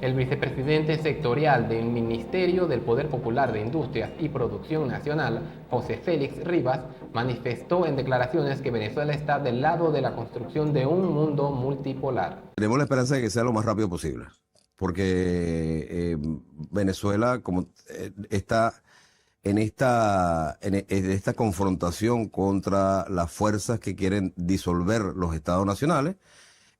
El vicepresidente sectorial del Ministerio del Poder Popular de Industrias y Producción Nacional, José Félix Rivas, manifestó en declaraciones que Venezuela está del lado de la construcción de un mundo multipolar. Tenemos la esperanza de que sea lo más rápido posible, porque Venezuela está en esta confrontación contra las fuerzas que quieren disolver los estados nacionales,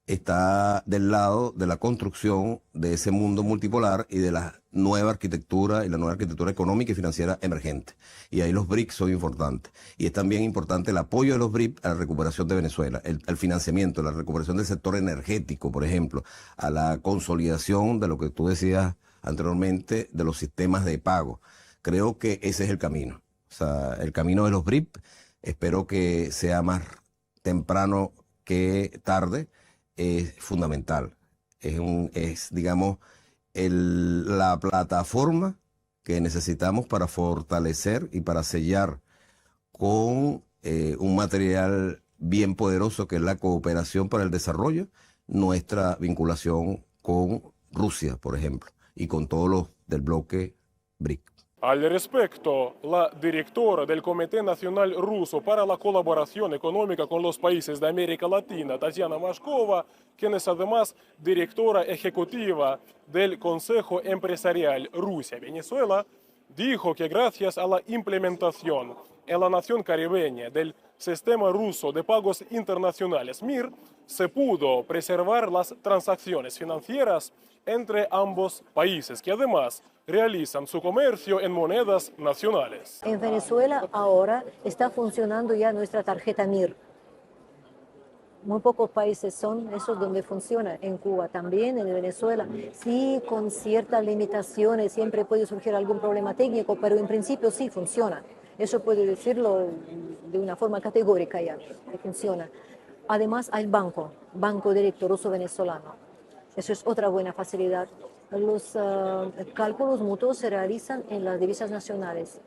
está del lado de la construcción de ese mundo multipolar y de la nueva arquitectura y la nueva arquitectura económica y financiera emergente. Y ahí los BRICS son importantes. Y es también importante el apoyo de los BRICS a la recuperación de Venezuela, al financiamiento, la recuperación del sector energético, por ejemplo, a la consolidación de lo que tú decías anteriormente, de los sistemas de pago. Creo que ese es el camino. O sea, el camino de los BRICS, espero que sea más temprano que tarde, es fundamental. Digamos, la plataforma que necesitamos para fortalecer y para sellar con un material bien poderoso que es la cooperación para el desarrollo, nuestra vinculación con Rusia, por ejemplo, y con todos los del bloque BRIC. Al respecto, la directora del Comité Nacional Ruso para la Colaboración Económica con los Países de América Latina, Tatiana Mashkova, quien es además directora ejecutiva del Consejo Empresarial Rusia-Venezuela, dijo que gracias a la implementación en la nación caribeña del sistema ruso de pagos internacionales MIR, se pudo preservar las transacciones financieras entre ambos países, que además realizan su comercio en monedas nacionales. En Venezuela ahora está funcionando ya nuestra tarjeta MIR. Muy pocos países son esos donde funciona. En Cuba también, en Venezuela, sí, con ciertas limitaciones, siempre puede surgir algún problema técnico, pero en principio sí funciona. Eso puedo decirlo de una forma categórica ya, que funciona. Además hay banco directo ruso-venezolano. Eso es otra buena facilidad. Los cálculos mutuos se realizan en las divisas nacionales,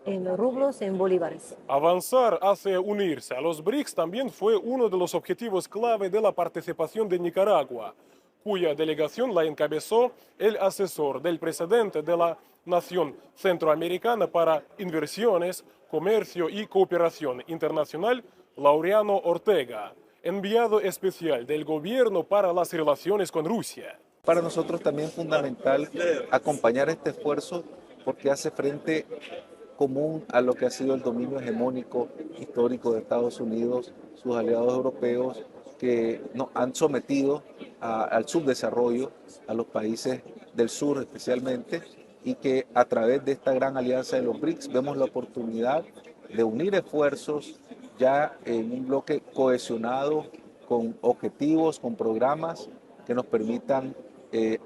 en rublos, en bolívares. Avanzar hacia unirse a los BRICS también fue uno de los objetivos clave de la participación de Nicaragua, cuya delegación la encabezó el asesor del presidente de la Nación Centroamericana para Inversiones, Comercio y Cooperación Internacional, Laureano Ortega, enviado especial del gobierno para las relaciones con Rusia. Para nosotros también es fundamental acompañar este esfuerzo porque hace frente común a lo que ha sido el dominio hegemónico histórico de Estados Unidos, sus aliados europeos, que nos han sometido al subdesarrollo, a los países del sur especialmente, y que a través de esta gran alianza de los BRICS vemos la oportunidad de unir esfuerzos ya en un bloque cohesionado, con objetivos, con programas que nos permitan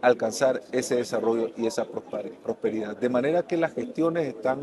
alcanzar ese desarrollo y esa prosperidad. De manera que las gestiones están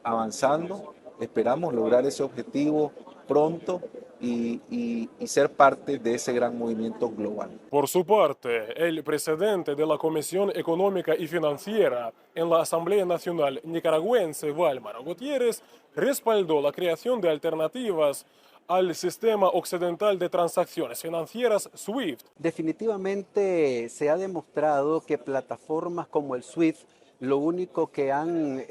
avanzando, esperamos lograr ese objetivo pronto y ser parte de ese gran movimiento global. Por su parte, el presidente de la Comisión Económica y Financiera en la Asamblea Nacional Nicaragüense, Wálmaro Gutiérrez, respaldó la creación de alternativas al sistema occidental de transacciones financieras SWIFT. Definitivamente se ha demostrado que plataformas como el SWIFT lo único que han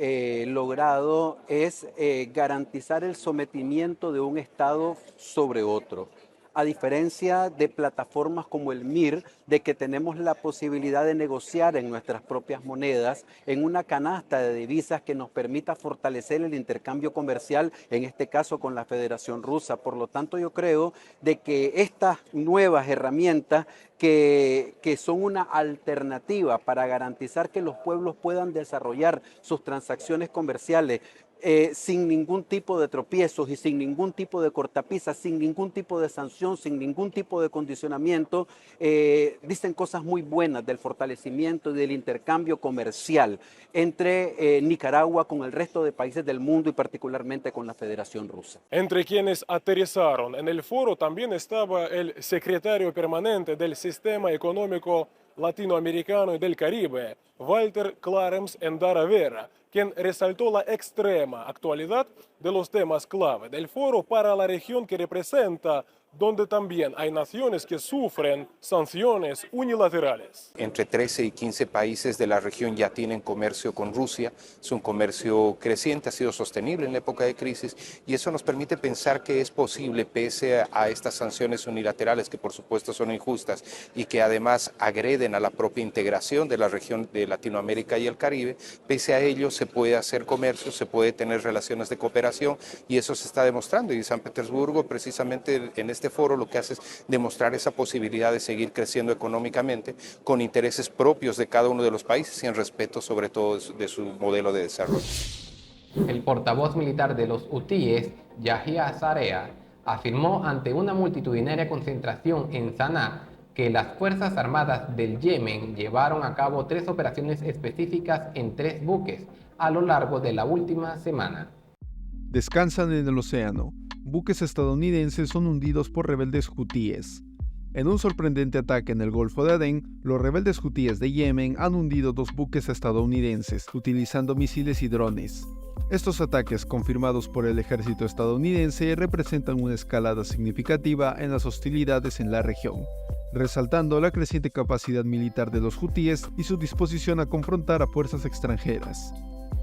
logrado es garantizar el sometimiento de un Estado sobre otro. A diferencia de plataformas como el MIR, de que tenemos la posibilidad de negociar en nuestras propias monedas, en una canasta de divisas que nos permita fortalecer el intercambio comercial, en este caso con la Federación Rusa. Por lo tanto, yo creo de que estas nuevas herramientas que son una alternativa para garantizar que los pueblos puedan desarrollar sus transacciones comerciales sin ningún tipo de tropiezos y sin ningún tipo de cortapisas, sin ningún tipo de sanción, sin ningún tipo de condicionamiento, dicen cosas muy buenas del fortalecimiento y del intercambio comercial entre Nicaragua con el resto de países del mundo y particularmente con la Federación Rusa. Entre quienes aterrizaron en el foro también estaba el secretario permanente del Sistema Económico Latinoamericano y del Caribe, Walter Clarence Endara Vera, quien resaltó la extrema actualidad de los temas clave del foro para la región que representa, donde también hay naciones que sufren sanciones unilaterales. Entre 13 y 15 países de la región ya tienen comercio con Rusia. Es un comercio creciente, ha sido sostenible en la época de crisis y eso nos permite pensar que es posible, pese a estas sanciones unilaterales que por supuesto son injustas y que además agreden a la propia integración de la región de Latinoamérica y el Caribe, pese a ello se puede hacer comercio, se puede tener relaciones de cooperación y eso se está demostrando. Y San Petersburgo precisamente en este foro lo que hace es demostrar esa posibilidad de seguir creciendo económicamente con intereses propios de cada uno de los países y en respeto sobre todo de su modelo de desarrollo. El portavoz militar de los hutíes, Yahya Zarea, afirmó ante una multitudinaria concentración en Saná que las Fuerzas Armadas del Yemen llevaron a cabo 3 operaciones específicas en 3 buques a lo largo de la última semana. Descansan en el océano. Buques estadounidenses son hundidos por rebeldes hutíes. En un sorprendente ataque en el Golfo de Adén, los rebeldes hutíes de Yemen han hundido 2 buques estadounidenses utilizando misiles y drones. Estos ataques, confirmados por el ejército estadounidense, representan una escalada significativa en las hostilidades en la región, resaltando la creciente capacidad militar de los hutíes y su disposición a confrontar a fuerzas extranjeras.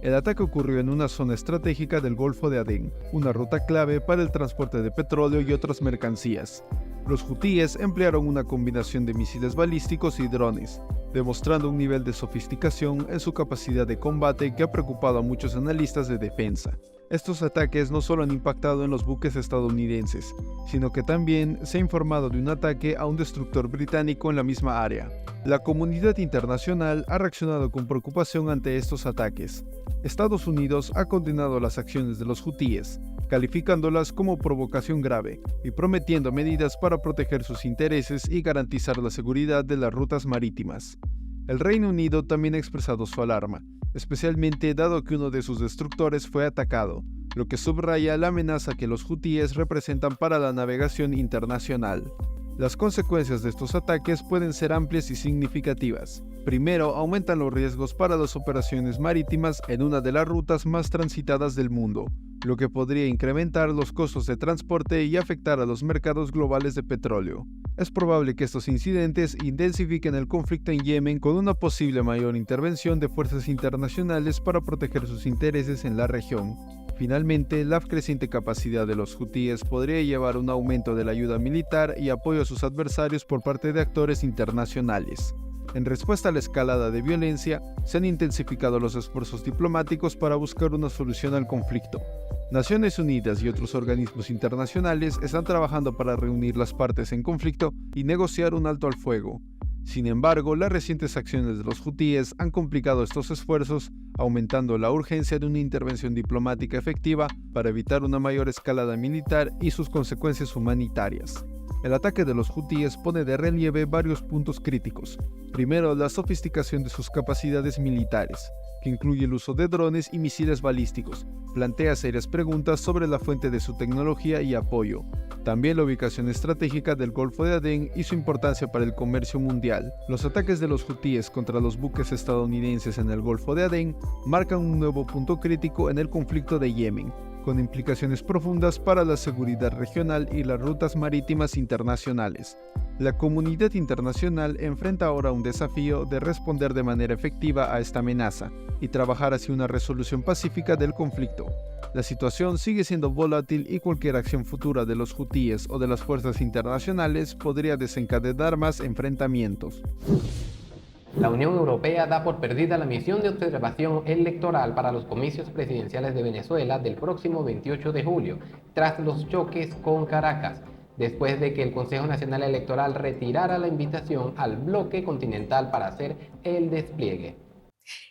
El ataque ocurrió en una zona estratégica del Golfo de Adén, una ruta clave para el transporte de petróleo y otras mercancías. Los hutíes emplearon una combinación de misiles balísticos y drones, demostrando un nivel de sofisticación en su capacidad de combate que ha preocupado a muchos analistas de defensa. Estos ataques no solo han impactado en los buques estadounidenses, sino que también se ha informado de un ataque a un destructor británico en la misma área. La comunidad internacional ha reaccionado con preocupación ante estos ataques. Estados Unidos ha condenado las acciones de los hutíes, calificándolas como provocación grave y prometiendo medidas para proteger sus intereses y garantizar la seguridad de las rutas marítimas. El Reino Unido también ha expresado su alarma, especialmente dado que uno de sus destructores fue atacado, lo que subraya la amenaza que los hutíes representan para la navegación internacional. Las consecuencias de estos ataques pueden ser amplias y significativas. Primero, aumentan los riesgos para las operaciones marítimas en una de las rutas más transitadas del mundo, lo que podría incrementar los costos de transporte y afectar a los mercados globales de petróleo. Es probable que estos incidentes intensifiquen el conflicto en Yemen con una posible mayor intervención de fuerzas internacionales para proteger sus intereses en la región. Finalmente, la creciente capacidad de los hutíes podría llevar a un aumento de la ayuda militar y apoyo a sus adversarios por parte de actores internacionales. En respuesta a la escalada de violencia, se han intensificado los esfuerzos diplomáticos para buscar una solución al conflicto. Naciones Unidas y otros organismos internacionales están trabajando para reunir las partes en conflicto y negociar un alto al fuego. Sin embargo, las recientes acciones de los hutíes han complicado estos esfuerzos, aumentando la urgencia de una intervención diplomática efectiva para evitar una mayor escalada militar y sus consecuencias humanitarias. El ataque de los hutíes pone de relieve varios puntos críticos. Primero, la sofisticación de sus capacidades militares, que incluye el uso de drones y misiles balísticos, plantea serias preguntas sobre la fuente de su tecnología y apoyo. También la ubicación estratégica del Golfo de Adén y su importancia para el comercio mundial. Los ataques de los hutíes contra los buques estadounidenses en el Golfo de Adén marcan un nuevo punto crítico en el conflicto de Yemen, con implicaciones profundas para la seguridad regional y las rutas marítimas internacionales. La comunidad internacional enfrenta ahora un desafío de responder de manera efectiva a esta amenaza y trabajar hacia una resolución pacífica del conflicto. La situación sigue siendo volátil y cualquier acción futura de los hutíes o de las fuerzas internacionales podría desencadenar más enfrentamientos. La Unión Europea da por perdida la misión de observación electoral para los comicios presidenciales de Venezuela del próximo 28 de julio, tras los choques con Caracas, después de que el Consejo Nacional Electoral retirara la invitación al bloque continental para hacer el despliegue.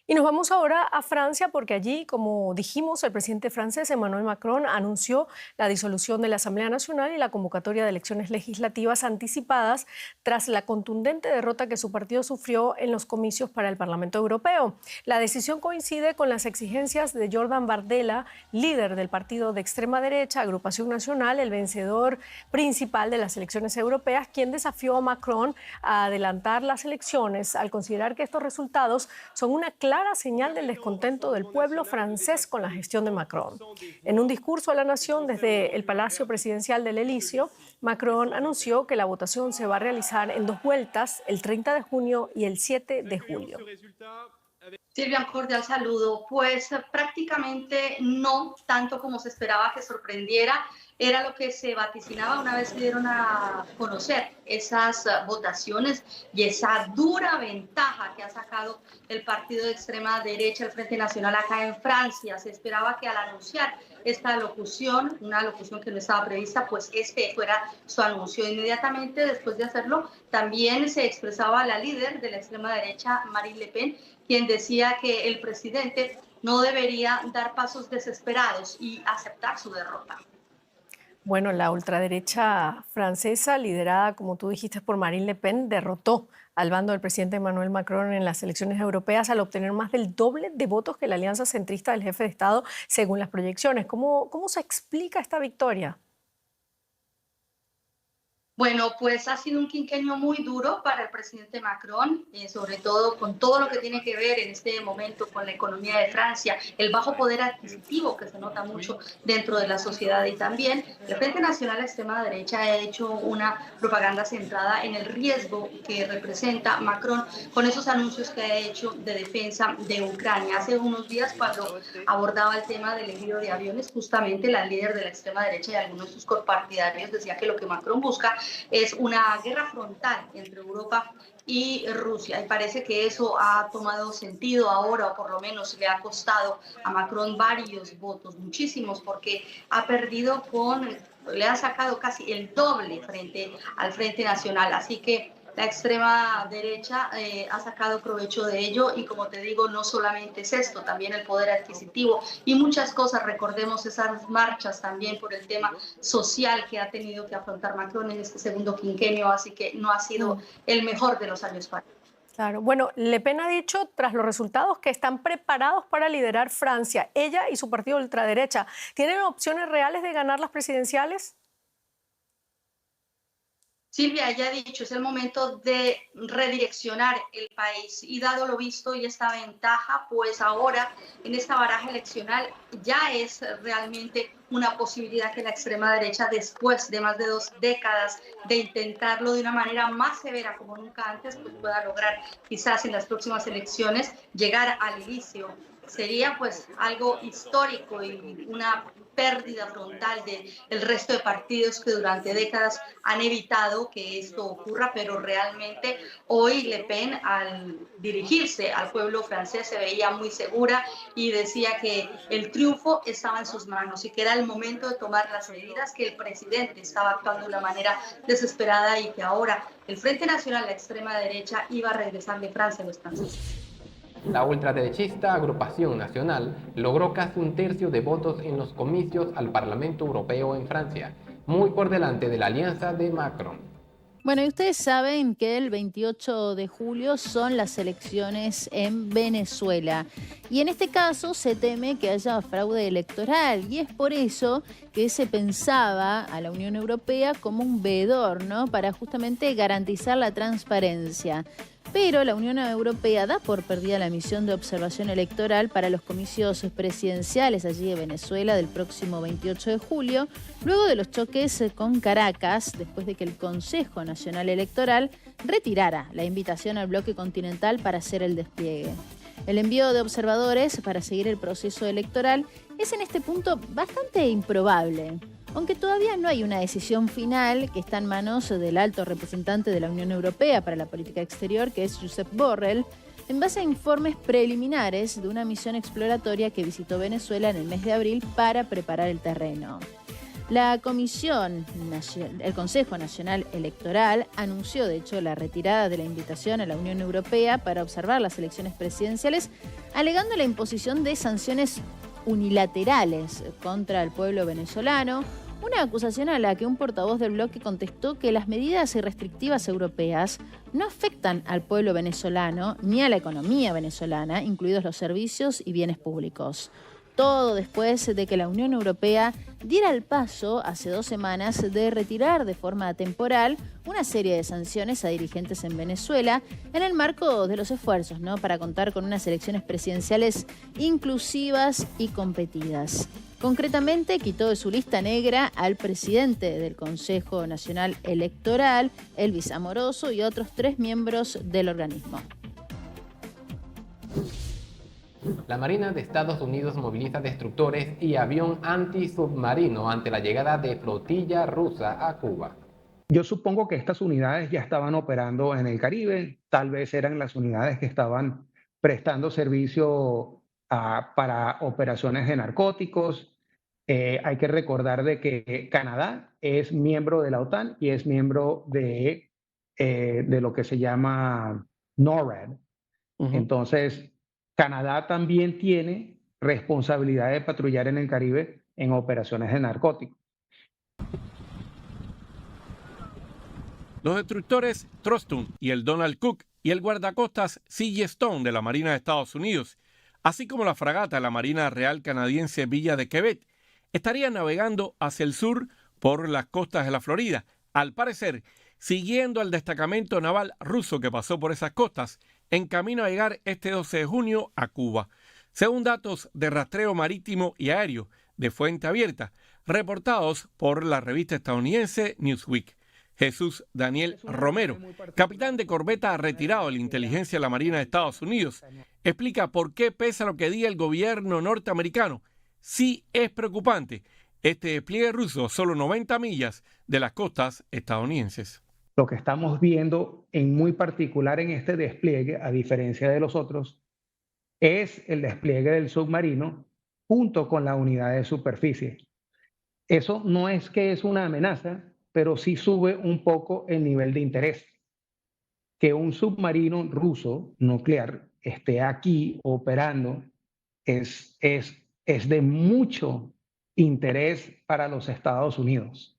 Y nos vamos ahora a Francia porque allí, como dijimos, el presidente francés Emmanuel Macron anunció la disolución de la Asamblea Nacional y la convocatoria de elecciones legislativas anticipadas tras la contundente derrota que su partido sufrió en los comicios para el Parlamento Europeo. La decisión coincide con las exigencias de Jordan Bardella, líder del partido de extrema derecha, Agrupación Nacional, el vencedor principal de las elecciones europeas, quien desafió a Macron a adelantar las elecciones al considerar que estos resultados son una una clara señal del descontento del pueblo francés con la gestión de Macron. En un discurso a la nación desde el Palacio Presidencial del Elíseo, Macron anunció que la votación se va a realizar en 2 vueltas, el 30 de junio y el 7 de julio. Silvia, un cordial saludo. Pues prácticamente no tanto como se esperaba que sorprendiera. Era lo que se vaticinaba una vez se dieron a conocer esas votaciones y esa dura ventaja que ha sacado el partido de extrema derecha, el Frente Nacional, acá en Francia. Se esperaba que al anunciar esta locución, una locución que no estaba prevista, pues este fuera su anuncio. Inmediatamente después de hacerlo, también se expresaba la líder de la extrema derecha, Marine Le Pen, quien decía que el presidente no debería dar pasos desesperados y aceptar su derrota. Bueno, la ultraderecha francesa, liderada, como tú dijiste, por Marine Le Pen, derrotó al bando del presidente Emmanuel Macron en las elecciones europeas al obtener más del doble de votos que la alianza centrista del jefe de Estado, según las proyecciones. ¿Cómo se explica esta victoria? Bueno, pues ha sido un quinquenio muy duro para el presidente Macron, sobre todo con todo lo que tiene que ver en este momento con la economía de Francia, el bajo poder adquisitivo que se nota mucho dentro de la sociedad, y también el Frente Nacional a extrema derecha ha hecho una propaganda centrada en el riesgo que representa Macron con esos anuncios que ha hecho de defensa de Ucrania. Hace unos días, cuando abordaba el tema del envío de aviones, justamente la líder de la extrema derecha y algunos de sus copartidarios decía que lo que Macron busca es una guerra frontal entre Europa y Rusia, y parece que eso ha tomado sentido ahora, o por lo menos le ha costado a Macron varios votos, muchísimos, porque ha perdido le ha sacado casi el doble frente al Frente Nacional, así que la extrema derecha ha sacado provecho de ello, y como te digo, no solamente es esto, también el poder adquisitivo y muchas cosas. Recordemos esas marchas también por el tema social que ha tenido que afrontar Macron en este segundo quinquenio, así que no ha sido el mejor de los años para él. Claro, bueno, Le Pen ha dicho tras los resultados que están preparados para liderar Francia. Ella y su partido de ultraderecha, ¿tienen opciones reales de ganar las presidenciales? Silvia, ya ha dicho, es el momento de redireccionar el país, y dado lo visto y esta ventaja, pues ahora en esta baraja eleccional ya es realmente una posibilidad que la extrema derecha, después de más de 2 décadas de intentarlo de una manera más severa como nunca antes, pues pueda lograr quizás en las próximas elecciones llegar al inicio. Sería pues algo histórico y una pérdida frontal del resto de partidos que durante décadas han evitado que esto ocurra, pero realmente hoy Le Pen, al dirigirse al pueblo francés, se veía muy segura y decía que el triunfo estaba en sus manos y que era el momento de tomar las medidas, que el presidente estaba actuando de una manera desesperada y que ahora el Frente Nacional, la extrema derecha, iba a regresar de Francia a los franceses. La ultraderechista Agrupación Nacional logró casi 1/3 de votos en los comicios al Parlamento Europeo en Francia, muy por delante de la alianza de Macron. Bueno, y ustedes saben que el 28 de julio son las elecciones en Venezuela. Y en este caso se teme que haya fraude electoral. Y es por eso que se pensaba a la Unión Europea como un veedor, ¿no?, para justamente garantizar la transparencia. Pero la Unión Europea da por perdida la misión de observación electoral para los comicios presidenciales allí de Venezuela del próximo 28 de julio, luego de los choques con Caracas, después de que el Consejo Nacional Electoral retirara la invitación al bloque continental para hacer el despliegue. El envío de observadores para seguir el proceso electoral es en este punto bastante improbable. Aunque todavía no hay una decisión final, que está en manos del alto representante de la Unión Europea para la política exterior, que es Josep Borrell, en base a informes preliminares de una misión exploratoria que visitó Venezuela en el mes de abril para preparar el terreno. El Consejo Nacional Electoral anunció, de hecho, la retirada de la invitación a la Unión Europea para observar las elecciones presidenciales, alegando la imposición de sanciones unilaterales contra el pueblo venezolano, una acusación a la que un portavoz del bloque contestó que las medidas restrictivas europeas no afectan al pueblo venezolano ni a la economía venezolana, incluidos los servicios y bienes públicos. Todo después de que la Unión Europea diera el paso hace 2 semanas de retirar de forma temporal una serie de sanciones a dirigentes en Venezuela en el marco de los esfuerzos, ¿no?, para contar con unas elecciones presidenciales inclusivas y competidas. Concretamente, quitó de su lista negra al presidente del Consejo Nacional Electoral, Elvis Amoroso, y otros 3 miembros del organismo. La Marina de Estados Unidos moviliza destructores y avión antisubmarino ante la llegada de flotilla rusa a Cuba. Yo supongo que estas unidades ya estaban operando en el Caribe, tal vez eran las unidades que estaban prestando servicio para operaciones de narcóticos. Hay que recordar de que Canadá es miembro de la OTAN y es miembro de lo que se llama NORAD. Entonces, Canadá también tiene responsabilidad de patrullar en el Caribe en operaciones de narcóticos. Los destructores Troston y el Donald Cook y el guardacostas Sea Stone de la Marina de Estados Unidos, así como la fragata de la Marina Real Canadiense Villa de Quebec, estarían navegando hacia el sur por las costas de la Florida, al parecer siguiendo al destacamento naval ruso que pasó por esas costas, en camino a llegar este 12 de junio a Cuba. Según datos de rastreo marítimo y aéreo de fuente abierta, reportados por la revista estadounidense Newsweek. Jesús Daniel Romero, capitán de corbeta retirado de la inteligencia de la Marina de Estados Unidos, explica por qué, pese a lo que diga el gobierno norteamericano, sí es preocupante este despliegue ruso solo 90 millas de las costas estadounidenses. Lo que estamos viendo en muy particular en este despliegue, a diferencia de los otros, es el despliegue del submarino junto con la unidad de superficie. Eso no es que es una amenaza, pero sí sube un poco el nivel de interés. Que un submarino ruso nuclear esté aquí operando es de mucho interés para los Estados Unidos.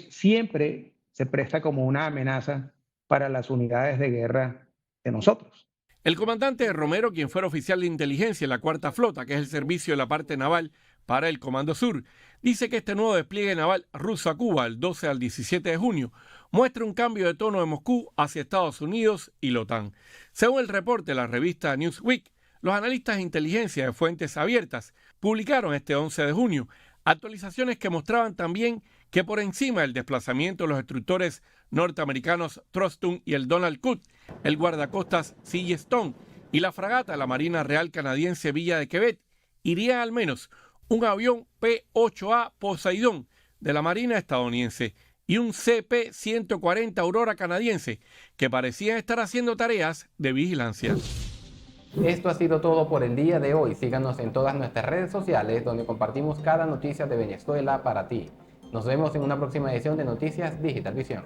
Siempre se presta como una amenaza para las unidades de guerra de nosotros. El comandante Romero, quien fuera oficial de inteligencia en la Cuarta Flota, que es el servicio de la parte naval para el Comando Sur, dice que este nuevo despliegue naval ruso a Cuba, el 12 al 17 de junio, muestra un cambio de tono de Moscú hacia Estados Unidos y la OTAN. Según el reporte de la revista Newsweek, los analistas de inteligencia de fuentes abiertas publicaron este 11 de junio actualizaciones que mostraban también que por encima del desplazamiento de los destructores norteamericanos Troston y el Donald Cook, el guardacostas Sea Stone y la fragata de la Marina Real Canadiense Villa de Quebec, iría al menos un avión P-8A Poseidón de la Marina estadounidense y un CP-140 Aurora canadiense que parecían estar haciendo tareas de vigilancia. Esto ha sido todo por el día de hoy. Síganos en todas nuestras redes sociales donde compartimos cada noticia de Venezuela para ti. Nos vemos en una próxima edición de Noticias Digital Visión.